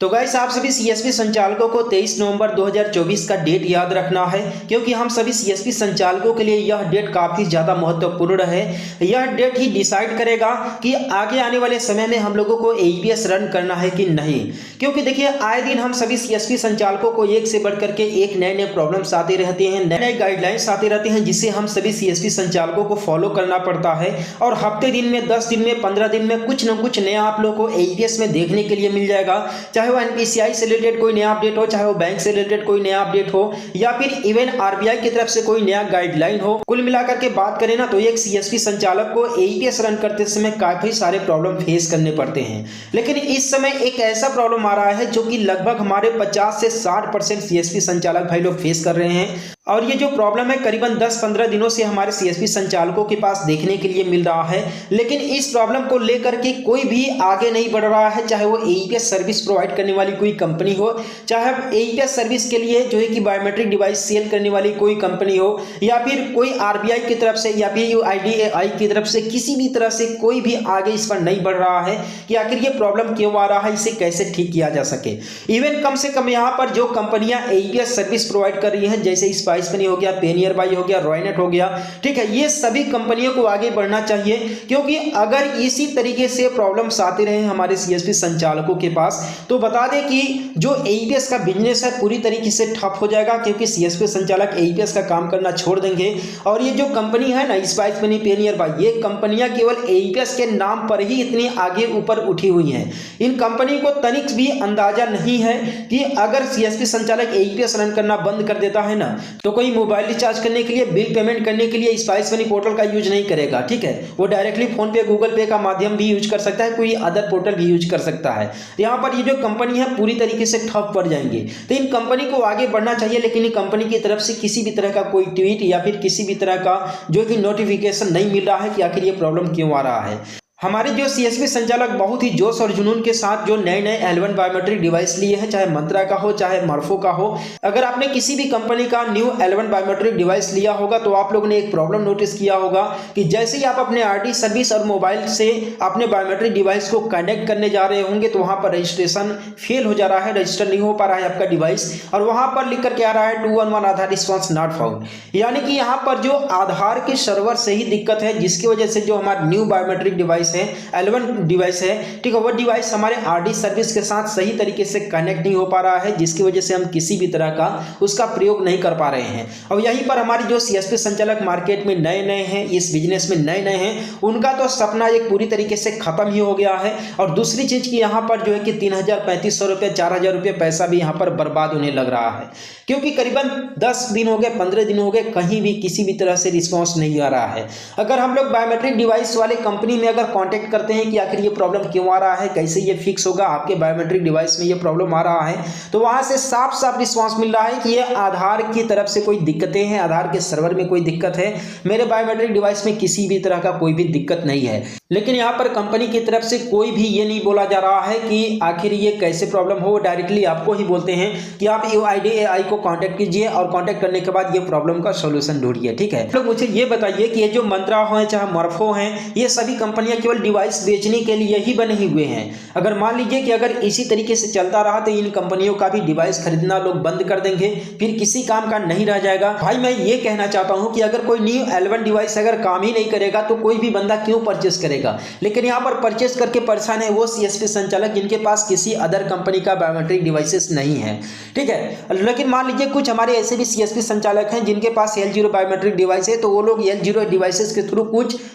तो गाइस आप सभी सीएसपी संचालकों को 23 नवंबर 2024 का डेट याद रखना है, क्योंकि हम सभी सीएसपी संचालकों के लिए यह डेट काफ़ी ज़्यादा महत्वपूर्ण है। यह डेट ही डिसाइड करेगा कि आगे आने वाले समय में हम लोगों को एईपीएस रन करना है कि नहीं। क्योंकि देखिए आए दिन हम सभी सीएसपी संचालकों को एक से बढ़ करके एक नए नए प्रॉब्लम्स आते रहते हैं, नए नए गाइडलाइंस आते रहते हैं, जिसे हम सभी सीएसपी संचालकों को फॉलो करना पड़ता है। और हफ्ते दिन में, 10 दिन में, 15 दिन में कुछ न कुछ नया आप लोग को एईपीएस में देखने के लिए मिल जाएगा। चाहे वो एनपीसीआई से रिलेटेड कोई नया अपडेट हो, चाहे वो बैंक से रिलेटेड कोई नया अपडेट हो, या फिर इवन आरबीआई की तरफ से कोई नया गाइडलाइन हो। कुल मिलाकर के बात करें ना तो एक सीएसपी संचालक को एईपीएस रन करते समय काफी सारे प्रॉब्लम फेस करने पड़ते हैं। लेकिन इस समय एक ऐसा प्रॉब्लम आ रहा है जो कि लगभग हमारे 50 से 60% सीएसपी संचालक भाई लोग फेस कर रहे हैं। और ये जो प्रॉब्लम है करीबन 10-15 दिनों से हमारे सीएसपी संचालकों के पास देखने के लिए मिल रहा है। लेकिन इस प्रॉब्लम को लेकर के कोई भी आगे नहीं बढ़ रहा है, चाहे वो एईपीएस सर्विस प्रोवाइड करने वाली कोई कंपनी हो, चाहे एईपीएस सर्विस के लिए जो है कि बायोमेट्रिक डिवाइस सेल करने वाली कोई कंपनी हो, या फिर कोई आरबीआई की तरफ से या फिर यूआईडीएआई की तरफ से, किसी भी तरह से कोई भी आगे इस पर नहीं बढ़ रहा है कि आखिर ये प्रॉब्लम क्यों आ रहा है, इसे कैसे ठीक किया जा सके। इवन कम से कम यहाँ पर जो कंपनियां एईपीएस सर्विस प्रोवाइड कर रही हैं, जैसे स्पाइस मनी हो गया, पेनियरबाई हो गया, रॉयनेट हो गया, ठीक है, ये सभी कंपनियों को आगे बढ़ना चाहिए। क्योंकि अगर इसी तरीके से प्रॉब्लम्स आते रहे हमारे सीएसपी संचालकों के पास, तो बता दें कि जो एईपीएस का बिजनेस है पूरी तरीके से ठप हो जाएगा। क्योंकि सीएसपी संचालक एईपीएस का काम करना छोड़ देंगे। और ये जो कंपनी है ना, स्पाइस मनी, पेनियरबाई, ये कंपनियां केवल एईपीएस के नाम पर ही इतनी आगे ऊपर उठी हुई हैं। इन कंपनी को तनिक भी अंदाजा नहीं है कि अगर सीएसपी संचालक एईपीएस रन करना बंद कर देता है ना, तो कोई मोबाइल रिचार्ज करने के लिए, बिल पेमेंट करने के लिए स्पाइस मनी पोर्टल का यूज नहीं करेगा। ठीक है, वो डायरेक्टली फोन पे, गूगल पे का माध्यम भी यूज कर सकता है, कोई अदर पोर्टल भी यूज कर सकता है। यहाँ पर ये जो कंपनी है पूरी तरीके से ठप पड़ जाएंगे। तो इन कंपनी को आगे बढ़ना चाहिए, लेकिन इन कंपनी की तरफ से किसी भी तरह का कोई ट्वीट या फिर किसी भी तरह का जो कि नोटिफिकेशन नहीं मिल रहा है कि आखिर ये प्रॉब्लम क्यों आ रहा है। हमारे जो सीएसपी संचालक बहुत ही जोश और जुनून के साथ जो नए नए L1 बायोमेट्रिक डिवाइस लिए हैं, चाहे मंत्रा का हो, चाहे मर्फो का हो, अगर आपने किसी भी कंपनी का न्यू L1 बायोमेट्रिक डिवाइस लिया होगा तो आप लोगों ने एक प्रॉब्लम नोटिस किया होगा कि जैसे ही आप अपने आरटी सर्विस और मोबाइल से अपने बायोमेट्रिक डिवाइस को कनेक्ट करने जा रहे होंगे तो वहां पर रजिस्ट्रेशन फेल हो जा रहा है, रजिस्टर नहीं हो पा रहा है आपका डिवाइस, और वहां पर लिख करके आ रहा है 211 आधार रिस्पॉन्स नॉट फाउंड। यानी कि यहाँ पर जो आधार के सर्वर से ही दिक्कत है, जिसकी वजह से जो हमारा न्यू बायोमेट्रिक डिवाइस है, L1 डिवाइस है, ठीक है, वो डिवाइस हमारे आरडी सर्विस के साथ सही तरीके से कनेक्ट नहीं हो पा रहा है, जिसकी वजह से हम किसी भी तरह का उसका प्रयोग नहीं कर पा रहे हैं। और यहीं पर हमारी जो सीएसपी संचालक मार्केट में नए नए हैं, इस बिजनेस में नए नए हैं, उनका तो सपना एक पूरी तरीके से खत्म ही हो गया है। और दूसरी चीज की यहाँ पर जो है कि 3,000-3,500 रुपये, 4,000 रुपये पैसा भी यहाँ पर बर्बाद होने लग रहा है। क्योंकि करीबन 10 दिन हो गए, 15 दिन हो गए, कहीं भी किसी भी तरह से रिस्पॉन्स नहीं आ रहा है। अगर हम लोग बायोमेट्रिक डिवाइस वाले कंपनी में अगर कॉन्टेक्ट करते हैं कि आखिर ये प्रॉब्लम क्यों आ रहा है, कैसे ये फिक्स होगा, आपके बायोमेट्रिक डिवाइस में ये प्रॉब्लम आ रहा है, तो वहां से साफ साफ रिस्पांस मिल रहा है कि ये आधार की तरफ से कोई दिक्कतें हैं, आधार के सर्वर में कोई दिक्कत है, मेरे बायोमेट्रिक डिवाइस में किसी भी तरह का कोई भी दिक्कत नहीं है। लेकिन यहाँ पर कंपनी की तरफ से कोई भी ये नहीं बोला जा रहा है कि आखिर ये कैसे प्रॉब्लम हो। डायरेक्टली आपको ही बोलते हैं कि आप यूआईडीएआई को कांटेक्ट कीजिए और कांटेक्ट करने के बाद ये प्रॉब्लम का सॉल्यूशन ढूंढिए। ठीक है, तो मुझे ये बताइए कि ये जो मंत्रा हो, चाहे मर्फो हैं, ये सभी कंपनियां केवल डिवाइस बेचने के लिए ही बने हुए हैं। अगर मान लीजिए कि अगर इसी तरीके से चलता रहा तो इन कंपनियों का भी डिवाइस खरीदना लोग बंद कर देंगे, फिर किसी काम का नहीं रह जाएगा। भाई मैं ये कहना चाहता हूं कि अगर कोई न्यू L1 डिवाइस अगर काम ही नहीं करेगा तो कोई भी बंदा क्यों परचेस करेगा। लेकिन यहाँ पर परचेस करके परेशान है वो सीएसपी संचालक जिनके पास किसी अदर कंपनी का बायोमेट्रिक डिवाइसेस नहीं है। ठीक है, लेकिन मान लीजिए कुछ हमारे ऐसे भी सीएसपी संचालक हैं जिनके पास L0 बायोमेट्रिक डिवाइस है, तो वो लोग L0 डिवाइसेस के थ्रू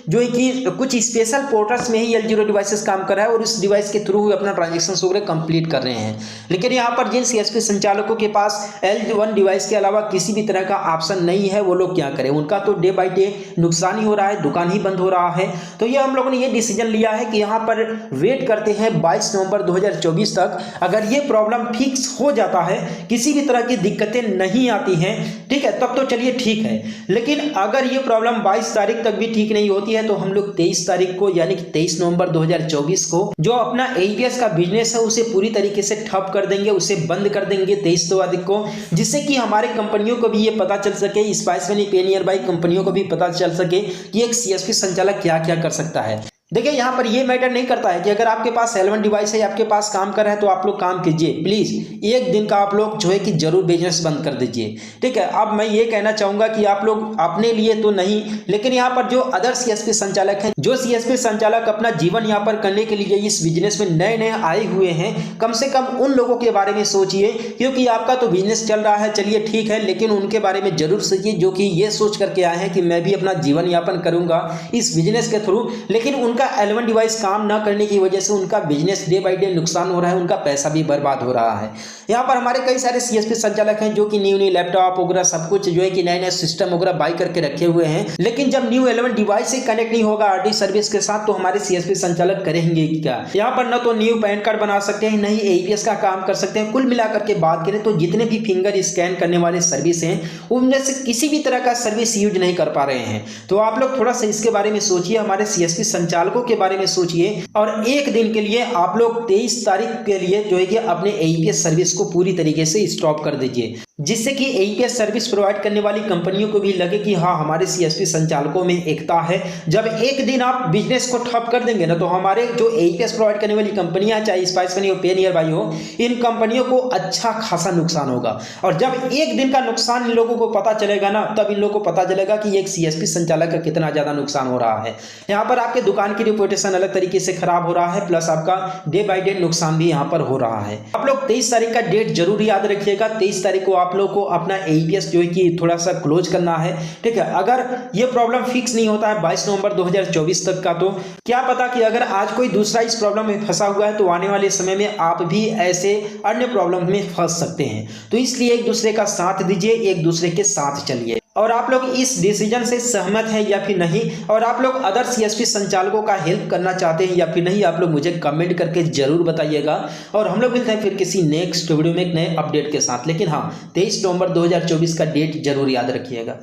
जो है कि कुछ स्पेशल पोर्टल्स में ही L0 डिवाइसेस काम कर रहा है और उस डिवाइस के थ्रू अपना ट्रांजैक्शन वगैरह कंप्लीट कर रहे हैं। लेकिन यहाँ पर जिन सीएसपी संचालकों के पास L1 डिवाइस के अलावा किसी भी तरह का ऑप्शन नहीं है, वो लोग क्या करें, उनका तो डे बाय डे नुकसान ही हो रहा है, दुकान ही बंद हो रहा है। तो ये हम लोगों ने ये डिसीजन लिया है कि यहाँ पर वेट करते हैं 22 नवंबर 2024 तक। अगर ये प्रॉब्लम फिक्स हो जाता है, किसी भी तरह की दिक्कतें नहीं आती हैं, ठीक है, तब तो चलिए ठीक है। लेकिन अगर ये प्रॉब्लम 22 तारीख तक भी ठीक नहीं होती है तो हम लोग 23 तारीख को यानी कि 23 नवंबर 2024 को जो अपना एईपीएस का बिजनेस है उसे पूरी तरीके से ठप कर देंगे, उसे बंद कर देंगे 23 तारीख को, जिससे कि हमारे कंपनियों को भी ये पता चल सके, स्पाइस मनी, पेनियरबाई कंपनियों को भी पता चल सके कि एक सीएसपी संचालक क्या क्या कर सकता है। देखिए यहाँ पर ये मैटर नहीं करता है कि अगर आपके पास L1 डिवाइस है, आपके पास काम कर रहे हैं, तो आप लोग काम कीजिए। प्लीज़ एक दिन का आप लोग जो है कि जरूर बिजनेस बंद कर दीजिए, ठीक है। अब मैं ये कहना चाहूँगा कि आप लोग अपने लिए तो नहीं, लेकिन यहाँ पर जो अदर CSP संचालक हैं, जो CSP संचालक अपना जीवन यापन करने के लिए इस बिजनेस में नए नए आए हुए हैं, कम से कम उन लोगों के बारे में सोचिए। क्योंकि आपका तो बिजनेस चल रहा है, चलिए ठीक है, लेकिन उनके बारे में जरूर सोचिए जो कि ये सोच करके आए हैं कि मैं भी अपना जीवन यापन करूंगा इस बिजनेस के थ्रू, लेकिन उनका L1 डिवाइस काम ना करने की वजह से उनका बिजनेस डे बाय डे नुकसान हो रहा है, उनका पैसा भी बर्बाद हो रहा है। यहाँ पर हमारे कई सारे CSP संचालक हैं जो कि न्यू लैपटॉप वगैरह सब कुछ जो है कि नए नए सिस्टम वगैरह बाई करके रखे हुए हैं, लेकिन जब न्यू L1 डिवाइस से कनेक्ट नहीं होगा RD सर्विस के साथ, तो हमारे CSP संचालक करेंगे क्या? यहाँ पर न तो न्यू पैन कार्ड बना सकते हैं, नहीं APS का काम कर सकते हैं। कुल मिलाकर के बात करें तो जितने भी फिंगर स्कैन करने वाले सर्विस हैं, उनमें से किसी भी तरह का सर्विस यूज नहीं कर पा रहे हैं। तो आप लोग थोड़ा सा इसके बारे में सोचिए, हमारे CSP संचालकों के बारे में सोचिए, और एक दिन के लिए आप लोग 23 तारीख के लिए जो है कि अपने APS सर्विस को पूरी तरीके से स्टॉप कर दीजिए, जिससे कि APS सर्विस प्रोवाइड करने वाली कंपनियों को भी लगे कि हाँ, हमारे CSP संचालकों में एकता है। जब एक दिन आप बिजनेस को ठप कर देंगे ना, तो हमारे जो APS प्रोवाइड करने वाली कंपनियां, चाहे स्पाइस मनी हो, पे नियर बाई हो, इन कंपनियों को अच्छा खासा नुकसान होगा। और जब एक दिन का नुकसान इन लोगों को पता चलेगा ना, तब इन लोगों को पता चलेगा कि एक CSP संचालक का कितना ज्यादा नुकसान हो रहा है। यहाँ पर आपके दुकान की रिपोर्टेशन अलग तरीके से खराब हो रहा है, प्लस आपका डे बाय डे नुकसान भी यहाँ पर हो रहा है। आप लोग 23 तारीख का डेट जरूर याद रखिएगा। 23 तारीख को आप लोग को अपना APS जो है कि थोड़ा सा क्लोज करना है, ठीक है। अगर ये प्रॉब्लम फिक्स नहीं होता है 22 नवंबर 2024 तक का, तो क्या पता कि अगर आज कोई दूसरा इस प्रॉब्लम में फंसा हुआ है, तो आने वाले समय में आप भी ऐसे अन्य प्रॉब्लम में फंस सकते हैं। तो इसलिए एक दूसरे का साथ दीजिए, एक दूसरे के साथ चलिए। और आप लोग इस डिसीजन से सहमत हैं या फिर नहीं, और आप लोग अदर CSP संचालकों का हेल्प करना चाहते हैं या फिर नहीं, आप लोग मुझे कमेंट करके जरूर बताइएगा। और हम लोग मिलते हैं फिर किसी नेक्स्ट वीडियो में एक नए अपडेट के साथ। लेकिन हाँ, 23 नवंबर 2024 का डेट जरूर याद रखिएगा।